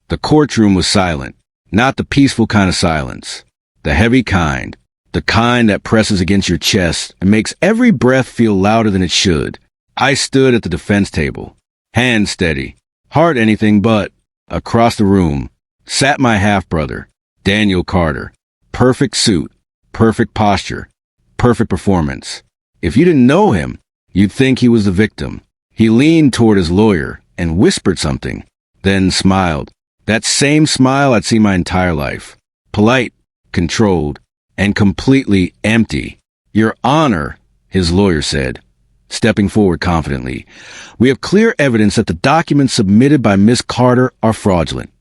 The courtroom was silent, not the peaceful kind of silence, the heavy kind, the kind that presses against your chest and makes every breath feel louder than it should. I stood at the defense table, hands steady, heart anything but. Across the room sat my half-brother, Daniel Carter. Perfect suit, perfect posture, perfect performance. If you didn't know him, you'd think he was the victim. He leaned toward his lawyer and whispered something, then smiled. That same smile I'd seen my entire life. Polite, controlled, and completely empty. Your Honor, his lawyer said, stepping forward confidently, we have clear evidence that the documents submitted by Miss Carter are fraudulent.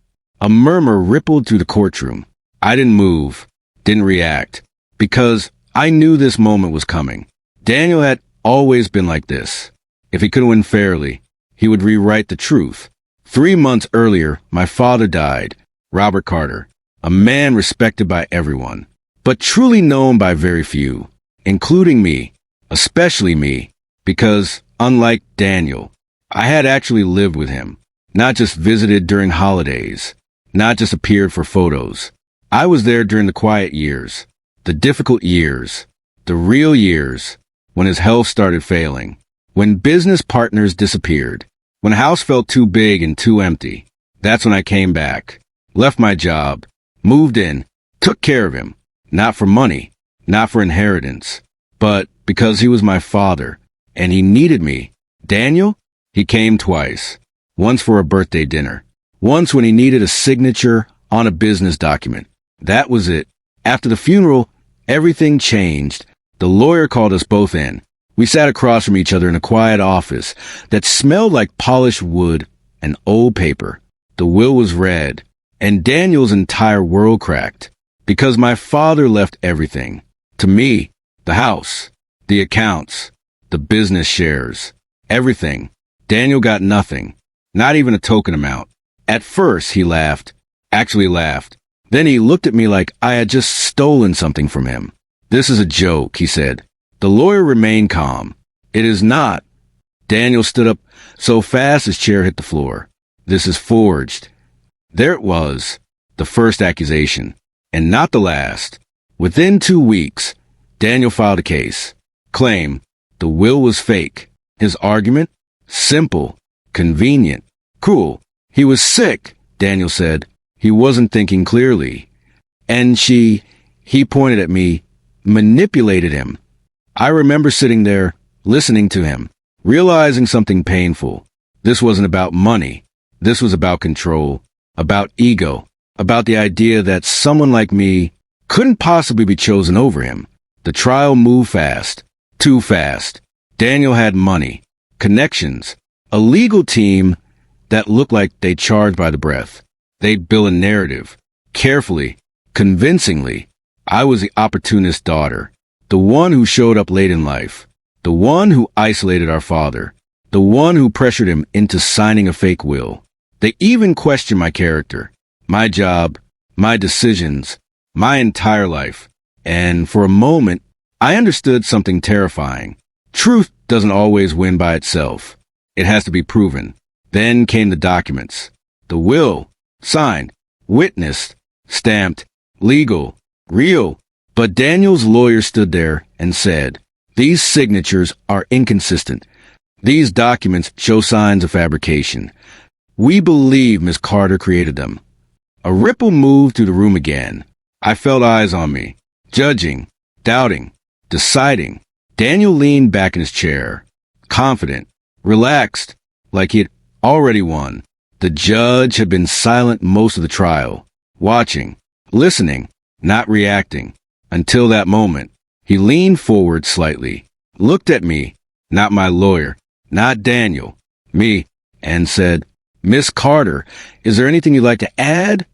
A murmur rippled through the courtroom. I didn't move, didn't react, because I knew this moment was coming. Daniel had always been like this. If he couldn't win fairly, he would rewrite the truth. 3 months earlier, my father died, Robert Carter, a man respected by everyone, but truly known by very few, including me, especially me, because, unlike Daniel, I had actually lived with him, not just visited during holidays, not just appeared for photos. I was there during the quiet years, the difficult years, the real years, when his health started failing, when business partners disappeared, when the house felt too big and too empty. That's when I came back, left my job, moved in, took care of him, not for money, not for inheritance, but because he was my father, and he needed me. Daniel? He came twice, once for a birthday dinner, once when he needed a signature on a business document. That was it. After the funeral, everything changed. The lawyer called us both in. We sat across from each other in a quiet office that smelled like polished wood and old paper. The will was read, and Daniel's entire world cracked, because my father left everything. To me, the house, the accounts, the business shares, everything. Daniel got nothing, not even a token amount. At first, he laughed, actually laughed. Then he looked at me like I had just stolen something from him. This is a joke, he said. The lawyer remained calm. It is not. Daniel stood up so fast his chair hit the floor. This is forged. There it was, the first accusation, and not the last. Within 2 weeks, Daniel filed a case. Claim, the will was fake. His argument? Simple, convenient, cruel. He was sick, Daniel said. He wasn't thinking clearly. And he pointed at me, manipulated him. I remember sitting there, listening to him, realizing something painful. This wasn't about money. This was about control, about ego, about the idea that someone like me couldn't possibly be chosen over him. The trial moved fast, too fast. Daniel had money, connections, a legal team that looked like they charged by the breath. They'd build a narrative, carefully, convincingly. I was the opportunist daughter, the one who showed up late in life, the one who isolated our father, the one who pressured him into signing a fake will. They even questioned my character, my job, my decisions, my entire life. And for a moment, I understood something terrifying. Truth doesn't always win by itself. It has to be proven. Then came the documents. The will, signed, witnessed, stamped, legal, real. But Daniel's lawyer stood there and said, these signatures are inconsistent. These documents show signs of fabrication. We believe Miss Carter created them. A ripple moved through the room again. I felt eyes on me, judging, doubting, deciding. Daniel leaned back in his chair, confident, relaxed, like he had already won. The judge had been silent most of the trial, watching, listening, not reacting. Until that moment, he leaned forward slightly, looked at me, not my lawyer, not Daniel, me, and said, Miss Carter, is there anything you'd like to add?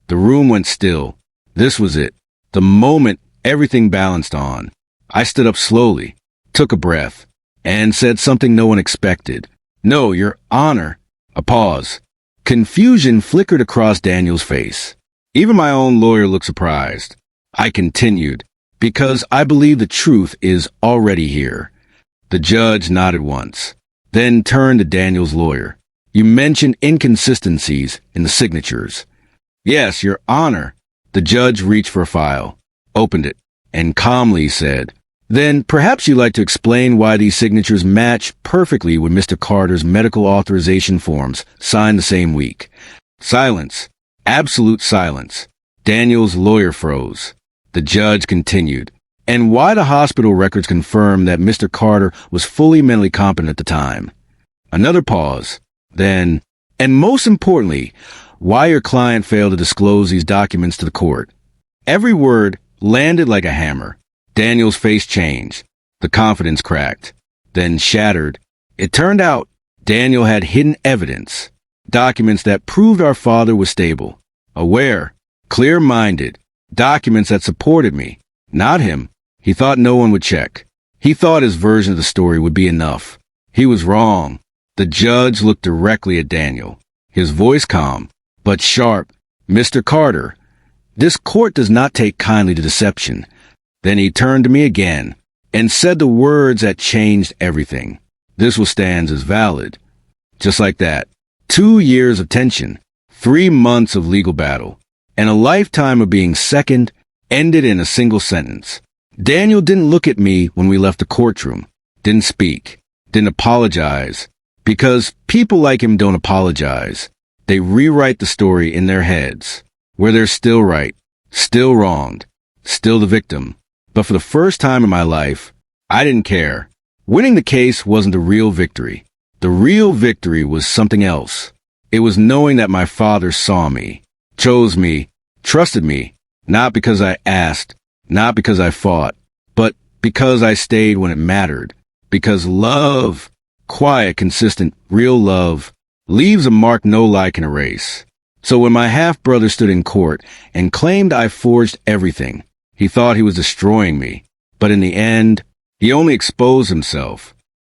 The room went still. This was it. The moment everything balanced on. I stood up slowly, took a breath, and said something no one expected. No, Your Honor. A pause. Confusion flickered across Daniel's face. Even my own lawyer looked surprised. I continued, because I believe the truth is already here. The judge nodded once, then turned to Daniel's lawyer. You mentioned inconsistencies in the signatures. Yes, Your Honor. The judge reached for a file, opened it, and calmly said, "Then perhaps you'd like to explain why these signatures match perfectly with Mr. Carter's medical authorization forms signed the same week." Silence. Absolute silence. Daniel's lawyer froze. The judge continued, "And why the hospital records confirm that Mr. Carter was fully mentally competent at the time." Another pause. Then, "And most importantly, why your client failed to disclose these documents to the court." Every word landed like a hammer. Daniel's face changed. The confidence cracked, then shattered. It turned out Daniel had hidden evidence, documents that proved our father was stable, aware, clear-minded, documents that supported me, not him. He thought no one would check. He thought his version of the story would be enough. He was wrong. The judge looked directly at Daniel, his voice calm, but sharp. "Mr. Carter, this court does not take kindly to deception." Then he turned to me again and said the words that changed everything. "This will stand as valid." Just like that. 2 years of tension, 3 months of legal battle, and a lifetime of being second ended in a single sentence. Daniel didn't look at me when we left the courtroom, didn't speak, didn't apologize, because people like him don't apologize. They rewrite the story in their heads, where they're still right, still wronged, still the victim. But for the first time in my life, I didn't care. Winning the case wasn't the real victory. The real victory was something else. It was knowing that my father saw me, chose me, trusted me, not because I asked, not because I fought, but because I stayed when it mattered. Because love, quiet, consistent, real love, leaves a mark no lie can erase. So when my half-brother stood in court and claimed I forged everything, he thought he was destroying me. But in the end, he only exposed himself.